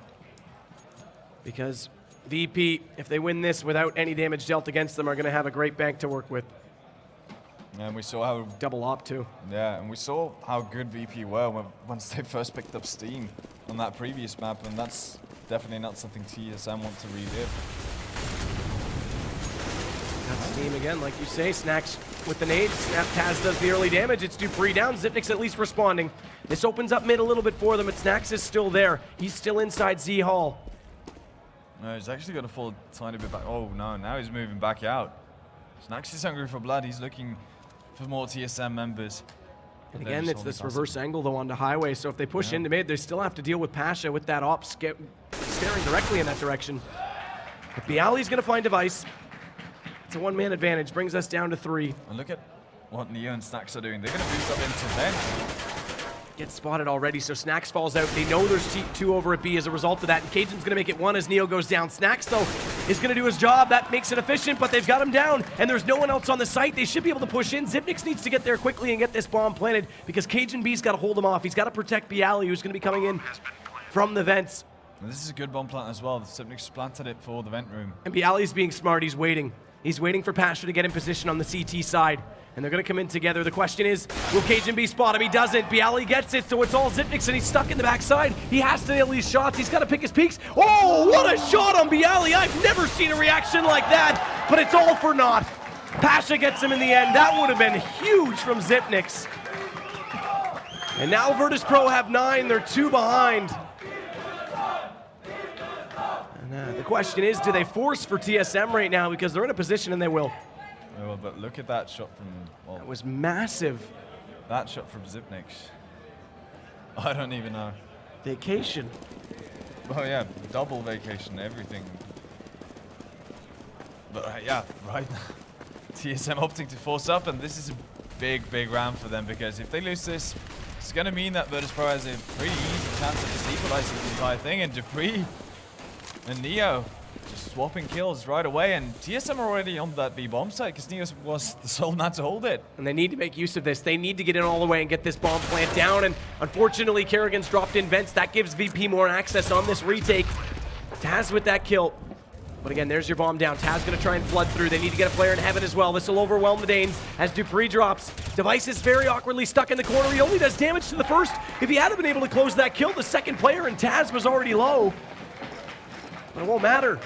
Speaker 1: Because VP, if they win this without any damage dealt against them, are going to have a great bank to work with.
Speaker 2: And we saw how...
Speaker 1: Double op, too.
Speaker 2: Yeah, and we saw how good VP were once they first picked up steam on that previous map, and that's definitely not something TSM want to relive.
Speaker 1: Steam again, like you say. Snacks with the nade. Snap Taz does the early damage. It's Dupree down. Xyp9x at least responding. This opens up mid a little bit for them, but Snacks is still there. He's still inside Z Hall.
Speaker 2: No, he's actually going to fall a tiny bit back. Oh no, now he's moving back out. Snacks is hungry for blood. He's looking for more TSM members.
Speaker 1: And again, it's this reverse angle though onto highway, so if they push into mid, they still have to deal with Pasha with that op staring directly in that direction. But Bialy's going to find Device. It's a one-man advantage, brings us down to 3.
Speaker 2: And look at what Neo and Snacks are doing. They're going to boost up into vent.
Speaker 1: Gets spotted already, so Snacks falls out. They know there's 2 over at B as a result of that, and Cajun's going to make it 1 as Neo goes down. Snacks, though, is going to do his job. That makes it efficient, but they've got him down, and there's no one else on the site. They should be able to push in. Xyp9x needs to get there quickly and get this bomb planted, because Cajun B's got to hold him off. He's got to protect Bialy, who's going to be coming in from the vents.
Speaker 2: And this is a good bomb plant as well. Xyp9x planted it for the vent room.
Speaker 1: And Bialy's being smart. He's waiting. He's waiting for Pasha to get in position on the CT side. And they're going to come in together. The question is, will Cajun B spot him? He doesn't. Bialy gets it, so it's all Xyp9x, and he's stuck in the backside. He has to nail these shots. He's got to pick his peaks. Oh, what a shot on Bialy. I've never seen a reaction like that, but it's all for naught. Pasha gets him in the end. That would have been huge from Xyp9x. And now Virtus.pro have 9. They're 2 behind. And, the question is, do they force for TSM right now? Because they're in a position, and they will.
Speaker 2: Oh, but look at that shot from... Well,
Speaker 1: that was massive.
Speaker 2: That shot from Xyp9x. I don't even know.
Speaker 1: Vacation.
Speaker 2: Oh yeah, double vacation, everything. But yeah, right now, TSM opting to force up, and this is a big, big round for them, because if they lose this, it's going to mean that Virtus.pro has a pretty easy chance of just equalizing the entire thing, and Dupree and Neo just swapping kills right away, and TSM are already on that B bomb site because Neo was the sole man to hold it.
Speaker 1: And they need to make use of this. They need to get in all the way and get this bomb plant down, and unfortunately Kerrigan's dropped in vents. That gives VP more access on this retake. Taz with that kill. But again, there's your bomb down. Taz gonna try and flood through. They need to get a player in heaven as well. This will overwhelm the Danes as Dupree drops. Device is very awkwardly stuck in the corner. He only does damage to the first. If he hadn't been able to close that kill, the second player and Taz was already low. But it won't matter.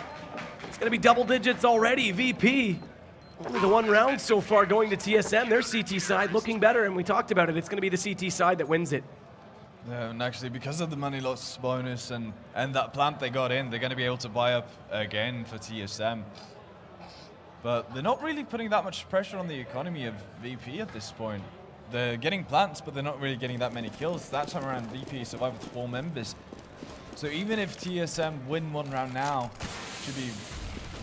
Speaker 1: It's going to be double digits already. VP, only the 1 round so far going to TSM. Their CT side looking better, and we talked about it. It's going to be the CT side that wins it.
Speaker 2: Yeah, and actually, because of the money loss bonus and that plant they got in, they're going to be able to buy up again for TSM. But they're not really putting that much pressure on the economy of VP at this point. They're getting plants, but they're not really getting that many kills. That time around, VP survived with 4 members. So even if TSM win 1 round now, it should be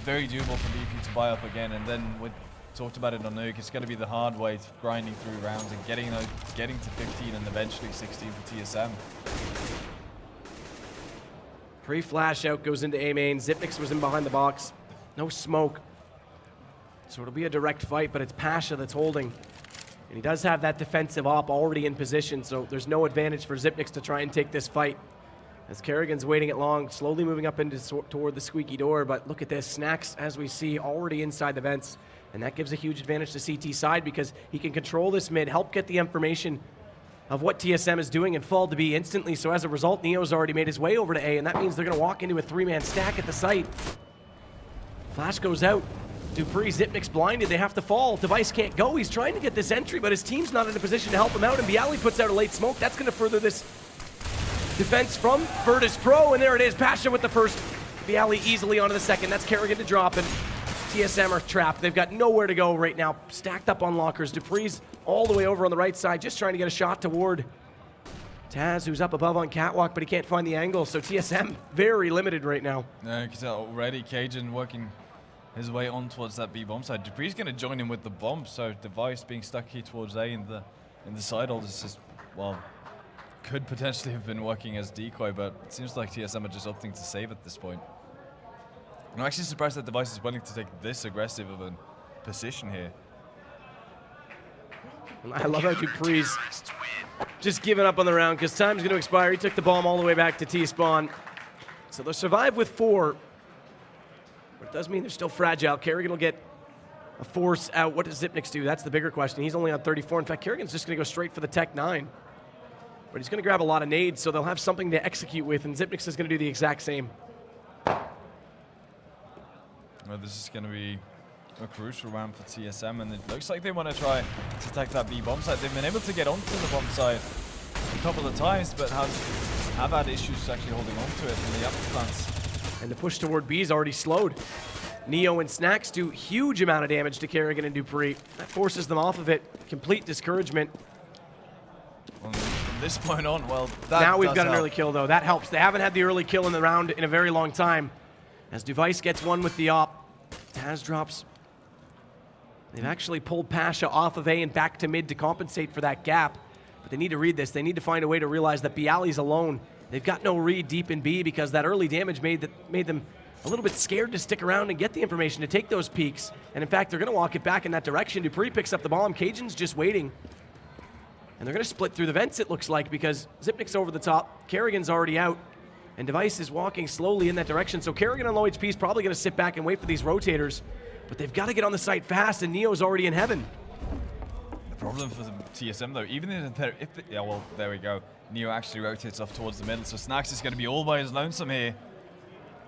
Speaker 2: very doable for VP to buy up again. And then we talked about it on Nuke, it's going to be the hard way, grinding through rounds and getting to 15 and eventually 16 for TSM.
Speaker 1: Pre-flash out goes into A main. Xyp9x was in behind the box. No smoke. So it'll be a direct fight, but it's Pasha that's holding. And he does have that defensive op already in position, so there's no advantage for Xyp9x to try and take this fight. As Kerrigan's waiting it long, slowly moving up into toward the squeaky door, but look at this, Snacks, as we see, already inside the vents, and that gives a huge advantage to CT side because he can control this mid, help get the information of what TSM is doing and fall to B instantly, so as a result, Neo's already made his way over to A, and that means they're going to walk into a 3-man stack at the site. Flash goes out. Dupree, Xyp9x blinded, they have to fall. Device can't go, he's trying to get this entry, but his team's not in a position to help him out, and Bialy puts out a late smoke. That's going to further this defense from Virtus.pro, and there it is, Pasha with the first. Bialy easily onto the second. That's Kerrigan to drop, and TSM are trapped. They've got nowhere to go right now, stacked up on lockers. Dupree's all the way over on the right side, just trying to get a shot toward Taz, who's up above on catwalk, but he can't find the angle, so TSM very limited right now.
Speaker 2: Yeah, you can tell already Cajun working his way on towards that B bomb side. Dupree's going to join him with the bomb, so Device being stuck here towards A in the side hold is just, well, could potentially have been working as decoy, but it seems like TSM are just opting to save at this point. I'm actually surprised that Device is willing to take this aggressive of a position here.
Speaker 1: I love how Dupree's just giving up on the round because time's going to expire. He took the bomb all the way back to T-spawn. So they'll survive with 4. But it does mean they're still fragile. Kerrigan will get a force out. What does Xyp9x do? That's the bigger question. He's only on 34. In fact, Kerrigan's just going to go straight for the Tech 9. But he's going to grab a lot of nades, so they'll have something to execute with, and Xyp9x is going to do the exact same.
Speaker 2: Well, this is going to be a crucial round for TSM, and it looks like they want to try to take that B bomb site. They've been able to get onto the bomb site a couple of times, but have had issues actually holding on to it from the upper plants.
Speaker 1: And the push toward B is already slowed. Neo and Snacks do huge amount of damage to Kerrigan and Dupree. That forces them off of it. Complete discouragement.
Speaker 2: From this point on, well, that
Speaker 1: now we've got
Speaker 2: help.
Speaker 1: an early kill, though. That helps. They haven't had the early kill in the round in a very long time. As Device gets one with the op, Taz drops. They've actually pulled Pasha off of A and back to mid to compensate for that gap. But they need to read this. They need to find a way to realize that Bialy's alone. They've got no read deep in B because that early damage made them a little bit scared to stick around and get the information to take those peeks. And in fact, they're going to walk it back in that direction. Dupree picks up the bomb. Cajun's just waiting. And they're going to split through the vents, it looks like, because Zipnik's over the top. Kerrigan's already out. And Device is walking slowly in that direction. So Kerrigan on low HP is probably going to sit back and wait for these rotators. But they've got to get on the site fast, and Neo's already in heaven.
Speaker 2: The problem for the TSM, though, even if yeah, well, there we go. Neo actually rotates off towards the middle, so Snacks is going to be all by his lonesome here.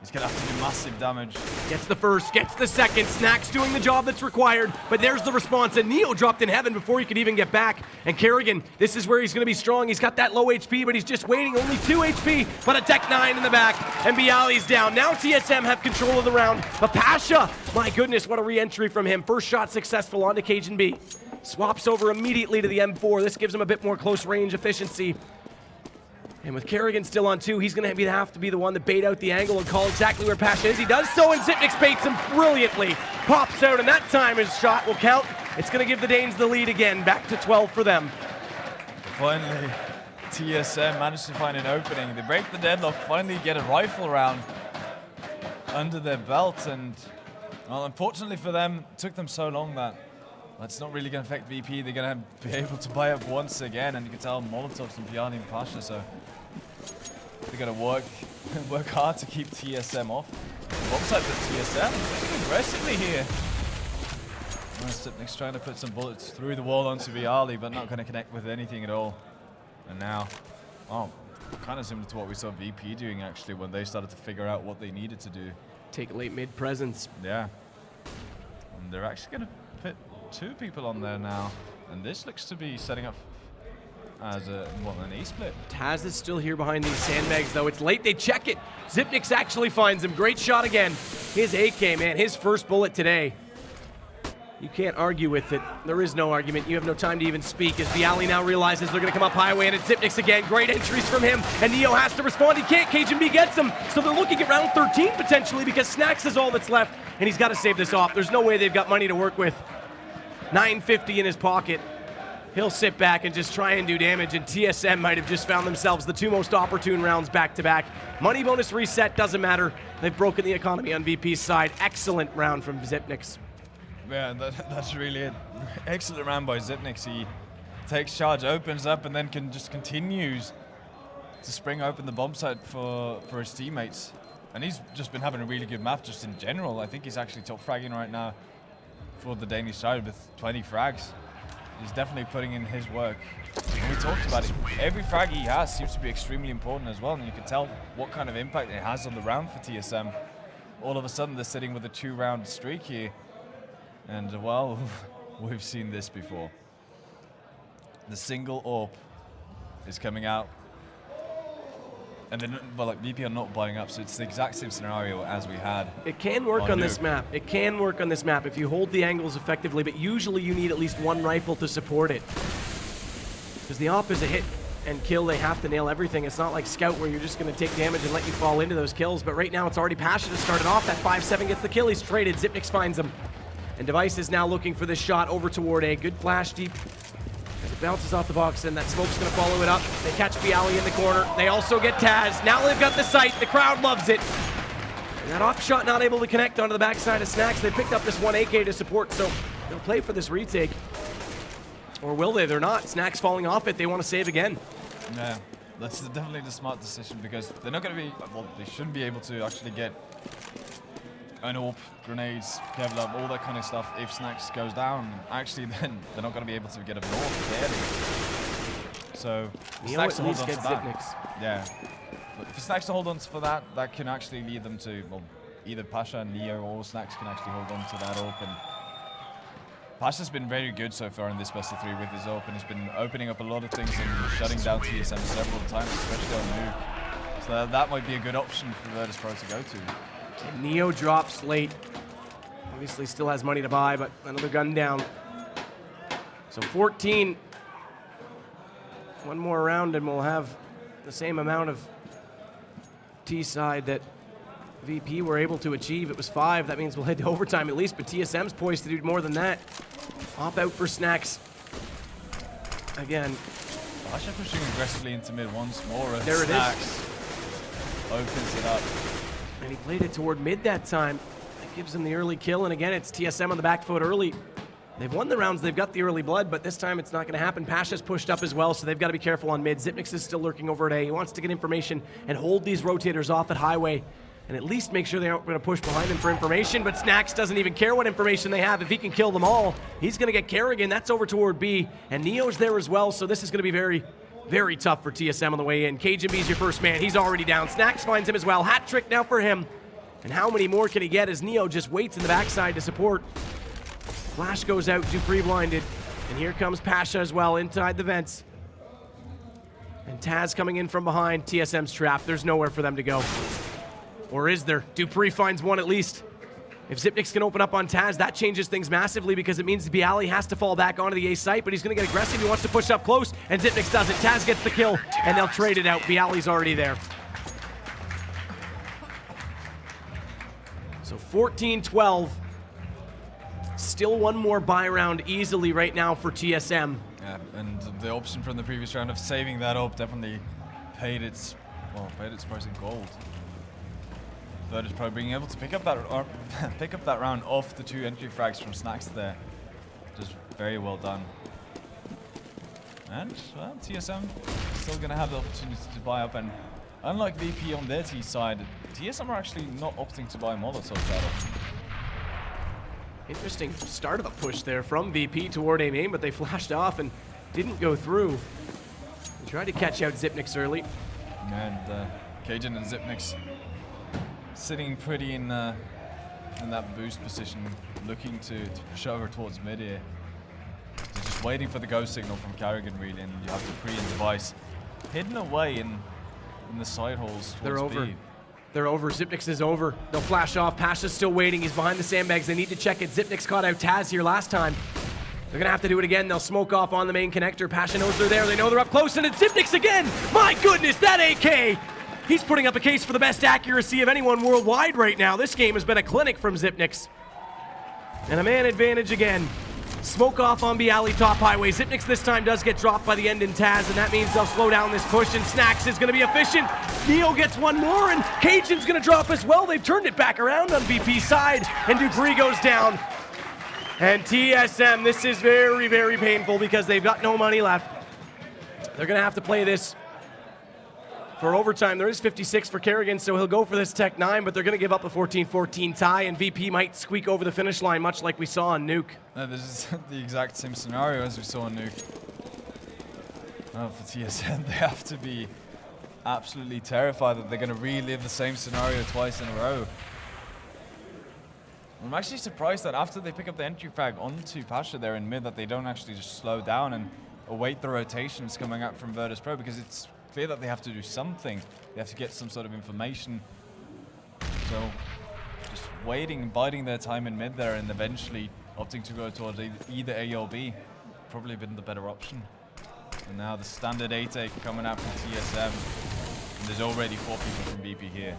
Speaker 2: He's going to have to do massive damage.
Speaker 1: Gets the first, gets the second. Snacks doing the job that's required, but there's the response, and Neo dropped in heaven before he could even get back. And Kerrigan, this is where he's going to be strong. He's got that low HP, but he's just waiting. Only 2 HP, but a Tech 9 in the back, and Bialy's down. Now TSM have control of the round, but Pasha, my goodness, what a re-entry from him. First shot successful onto Cajun B. Swaps over immediately to the M4. This gives him a bit more close range efficiency. And with Kerrigan still on 2, he's going to have to be the one to bait out the angle and call exactly where Pasha is. He does so, and Zipnik baits him brilliantly. Pops out, and that time his shot will count. It's going to give the Danes the lead again. Back to 12 for them.
Speaker 2: Finally, TSM managed to find an opening. They break the deadlock, finally get a rifle round under their belt. And, well, unfortunately for them, it took them so long that that's not really going to affect VP. They're going to be able to buy up once again, and you can tell Molotovs and Bialy and Pasha, so they're going to work hard to keep TSM off. Lopside for TSM, aggressively here. Stipnik's trying to put some bullets through the wall onto Bialy, but not going to connect with anything at all. And now, oh, kind of similar to what we saw VP doing actually when they started to figure out what they needed to do.
Speaker 1: Take late mid presence.
Speaker 2: Yeah. And they're actually going to put 2 people on there now, and this looks to be setting up as an E-split.
Speaker 1: Taz is still here behind these sandbags, though. It's late. They check it. Zipnik's actually finds him. Great shot again. His AK, man, his first bullet today. You can't argue with it. There is no argument. You have no time to even speak as Bialy now realizes they're going to come up highway, and it's Zipnik's again. Great entries from him, and Neo has to respond. He can't. Cajun B gets him. So they're looking at round 13 potentially because Snacks is all that's left, and he's got to save this off. There's no way they've got money to work with. 950 in his pocket. He'll sit back and just try and do damage, and TSM might have just found themselves the 2 most opportune rounds back-to-back. Money bonus reset, doesn't matter. They've broken the economy on VP's side. Excellent round from Zipnik's.
Speaker 2: Yeah, that's really it. Excellent round by Zipnik. He takes charge, opens up, and then just continues to spring open the bomb site for his teammates. And he's just been having a really good map just in general. I think he's actually top fragging right now for the Danish side with 20 frags. He's definitely putting in his work. And we talked about it. Every frag he has seems to be extremely important as well, and you can tell what kind of impact it has on the round for TSM. All of a sudden, they're sitting with a 2-round streak here. And, well, we've seen this before. The single AWP is coming out. And then, well, like, VP are not buying up, so it's the exact same scenario as we had.
Speaker 1: It can work on this map. It can work on this map if you hold the angles effectively, but usually you need at least 1 rifle to support it. Because the op is a hit and kill, they have to nail everything. It's not like Scout where you're just going to take damage and let you fall into those kills, but right now it's already Pasha to start it off. That 5-7 gets the kill, he's traded, Zipnik finds him. And Device is now looking for this shot over toward A. Good flash deep. As it bounces off the box, and that smoke's going to follow it up. They catch Bialy in the corner. They also get Taz. Now they've got the sight. The crowd loves it. And that off shot not able to connect onto the backside of Snacks. They picked up this 1 AK to support, so they'll play for this retake. Or will they? They're not. Snacks falling off it. They want to save again.
Speaker 2: Yeah, that's definitely the smart decision because they're not going to be, well, they shouldn't be able to actually get an AWP, grenades, Kevlar, all that kind of stuff. If Snacks goes down, actually then they're not going to be able to get a AWP barely. So Snacks to hold on to that. Yeah. But if Snacks to hold on for that, that can actually lead them to, well, either Pasha and Neo or Snacks can actually hold on to that AWP and Pasha's been very good so far in this best of 3 with his open. He's been opening up a lot of things and shutting down TSM several times, especially on Nuke. So that might be a good option for Virtus.pro to go to.
Speaker 1: And Neo drops late. Obviously still has money to buy, but another gun down. So 14. One more round and we'll have the same amount of T-side that VP were able to achieve. It was 5. That means we'll head to overtime at least, but TSM's poised to do more than that. Hop out for snacks. Again.
Speaker 2: Pasha pushing aggressively into mid once more.
Speaker 1: There it
Speaker 2: Snacks opens it up.
Speaker 1: And he played it toward mid that time. That gives him the early kill, and again, it's TSM on the back foot early. They've won the rounds, they've got the early blood, but this time it's not going to happen. Pasha's pushed up as well, so they've got to be careful on mid. Xyp9x is still lurking over at A. He wants to get information and hold these rotators off at highway and at least make sure they aren't going to push behind him for information, but Snacks doesn't even care what information they have. If he can kill them all, he's going to get Kerrigan. That's over toward B, and Neo's there as well, so this is going to be very, very tough for TSM on the way in. cajunB's your first man. He's already down. Snacks finds him as well. Hat trick now for him. And how many more can he get as Neo just waits in the backside to support? Flash goes out, dupreeh blinded. And here comes Pasha as well, inside the vents. And Taz coming in from behind. TSM's trapped. There's nowhere for them to go. Or is there? dupreeh finds one at least. If Xyp9x can open up on Taz, that changes things massively because it means BO3 has to fall back onto the A site, but he's going to get aggressive. He wants to push up close, and Xyp9x doesn't. Taz gets the kill, and they'll trade it out. BO3's already there. So 14-12. Still one more buy round easily right now for TSM.
Speaker 2: Yeah, and the option from the previous round of saving that up definitely paid its price in gold. Virtus.pro being able to pick up that round off the 2 entry frags from Snacks there. Just very well done. And well, TSM still going to have the opportunity to buy up, and unlike VP on their T side, TSM are actually not opting to buy Molotovs that often.
Speaker 1: Interesting start of a push there from VP toward A main, but they flashed off and didn't go through. They tried to catch out Xyp9x early.
Speaker 2: And Cajun and Xyp9x sitting pretty in that boost position, looking to push over towards mid here. They're just waiting for the go signal from Kerrigan really, and you have the pre and device hidden away in the side holes towards
Speaker 1: They're over.
Speaker 2: B.
Speaker 1: They're over. Xyp9x is over. They'll flash off. Pasha's still waiting. He's behind the sandbags. They need to check it. Xyp9x caught out Taz here last time. They're going to have to do it again. They'll smoke off on the main connector. Pasha knows they're there. They know they're up close, and it's Xyp9x again! My goodness, that AK! He's putting up a case for the best accuracy of anyone worldwide right now. This game has been a clinic from Xyp9x. And a man advantage again. Smoke off on BO3 top highway. Xyp9x this time does get dropped by the end in Taz, and that means they'll slow down this push, and Snacks is going to be efficient. Neo gets one more, and Cajun's going to drop as well. They've turned it back around on VP's side, and dupreeh goes down. And TSM, this is very, very painful because they've got no money left. They're going to have to play this for overtime. There is 56 for Kerrigan, so he'll go for this Tech 9, but they're going to give up a 14-14 tie, and VP might squeak over the finish line, much like we saw on Nuke.
Speaker 2: No, this is the exact same scenario as we saw on Nuke. Oh, for TSM, they have to be absolutely terrified that they're going to relive the same scenario twice in a row. I'm actually surprised that after they pick up the entry frag onto Pasha there in mid, that they don't actually just slow down and await the rotations coming out from Virtus.pro, because it's clear that they have to do something. They have to get some sort of information. So just waiting, biding their time in mid there, and eventually opting to go towards either A or B. Probably been the better option. And now the standard A take coming out from TSM. And there's already 4 people from BP here.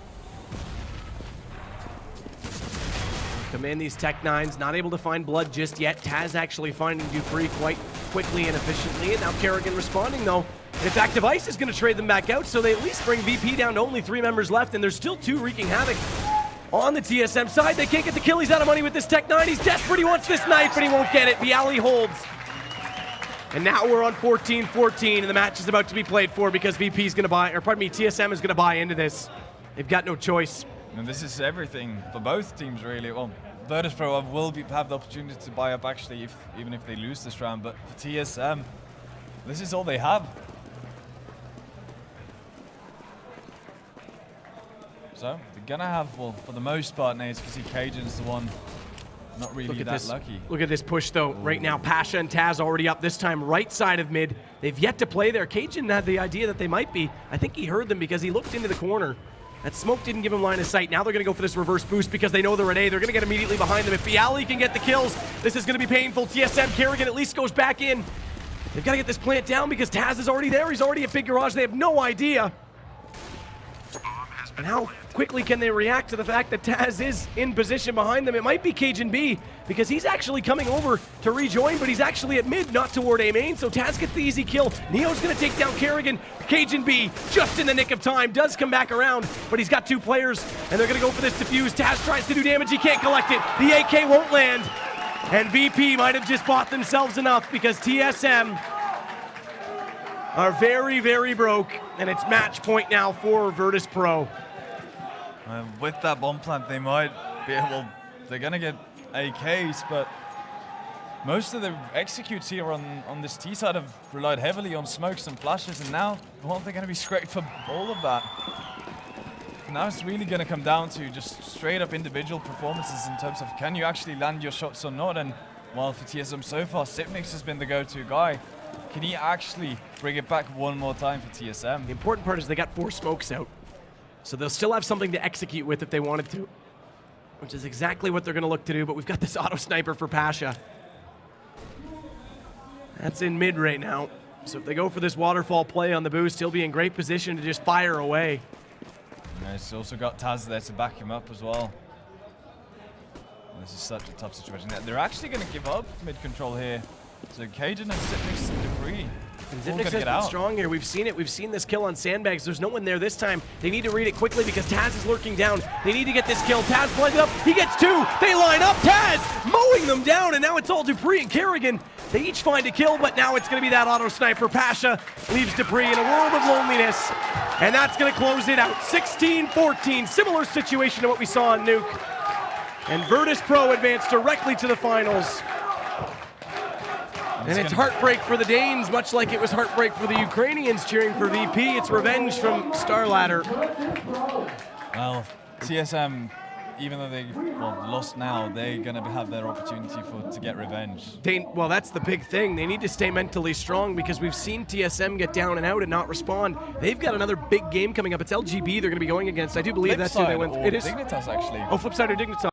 Speaker 1: Come in, these Tech 9s, not able to find blood just yet. Taz actually finding dupreeh quite quickly and efficiently, and now Kerrigan responding though. And in fact, Device is going to trade them back out, so they at least bring VP down to only 3 members left, and there's still 2 wreaking havoc on the TSM side. They can't get the kill. He's out of money with this Tech 9. He's desperate. He wants this knife, and he won't get it. BO3 holds. And now we're on 14-14, and the match is about to be played for because VP is going to buy, or pardon me, TSM is going to buy into this. They've got no choice.
Speaker 2: And this is everything for both teams, really. Well, Virtus.pro will have the opportunity to buy up, actually, even if they lose this round. But for TSM, this is all they have. So they're gonna have, well, for the most part, nades, because Cajun's the one not really that lucky.
Speaker 1: Look at this push, though. Right now, Pasha and Taz already up, this time right side of mid. They've yet to play there. Cajun had the idea that they might be. I think he heard them because he looked into the corner. That smoke didn't give him line of sight. Now they're going to go for this reverse boost because they know they're at A. They're going to get immediately behind them. If Bialy can get the kills, this is going to be painful. TSM, Kerrigan at least goes back in. They've got to get this plant down because Taz is already there. He's already at Big Garage. They have no idea. And how quickly can they react to the fact that Taz is in position behind them? It might be Cajun B because he's actually coming over to rejoin, but he's actually at mid, not toward A main. So Taz gets the easy kill. Neo's going to take down Kerrigan. Cajun B, just in the nick of time, does come back around, but he's got 2 players, and they're going to go for this defuse. Taz tries to do damage. He can't collect it. The AK won't land. And VP might have just bought themselves enough because TSM are very, very broke, and it's match point now for Virtus.pro.
Speaker 2: With that bomb plant, they might be able, they're going to get AKs, but most of the executes here on this T side have relied heavily on smokes and flashes, and now, well, they're going to be scraped for all of that. Now it's really going to come down to just straight up individual performances in terms of can you actually land your shots or not, and while for TSM so far, Sipnix has been the go-to guy. Can he actually bring it back one more time for TSM?
Speaker 1: The important part is they got 4 smokes out. So they'll still have something to execute with if they wanted to, which is exactly what they're going to look to do, but we've got this auto sniper for Pasha. That's in mid right now. So if they go for this waterfall play on the boost, he'll be in great position to just fire away.
Speaker 2: And he's also got Taz there to back him up as well. This is such a tough situation. They're actually going to give up mid-control here. So Cajun and Sipnix and Debris.
Speaker 1: And Zipnix has been strong here. We've seen it. We've seen this kill on sandbags. There's no one there this time. They need to read it quickly because Taz is lurking down. They need to get this kill. Taz blended up. He gets 2. They line up. Taz mowing them down, and now it's all Dupree and Kerrigan. They each find a kill, but now it's going to be that auto sniper. Pasha leaves Dupree in a world of loneliness, and that's going to close it out. 16-14. Similar situation to what we saw on Nuke. And Virtus.pro advanced directly to the finals. And it's heartbreak for the Danes, much like it was heartbreak for the Ukrainians cheering for VP. It's revenge from Starladder.
Speaker 2: Well, TSM, even though they lost now, they're going to have their opportunity to get revenge.
Speaker 1: Well, that's the big thing. They need to stay mentally strong because we've seen TSM get down and out and not respond. They've got another big game coming up. It's LGB they're going to be going against. I do believe that's who they went. It is
Speaker 2: Dignitas, actually.
Speaker 1: Oh, Flipside or Dignitas.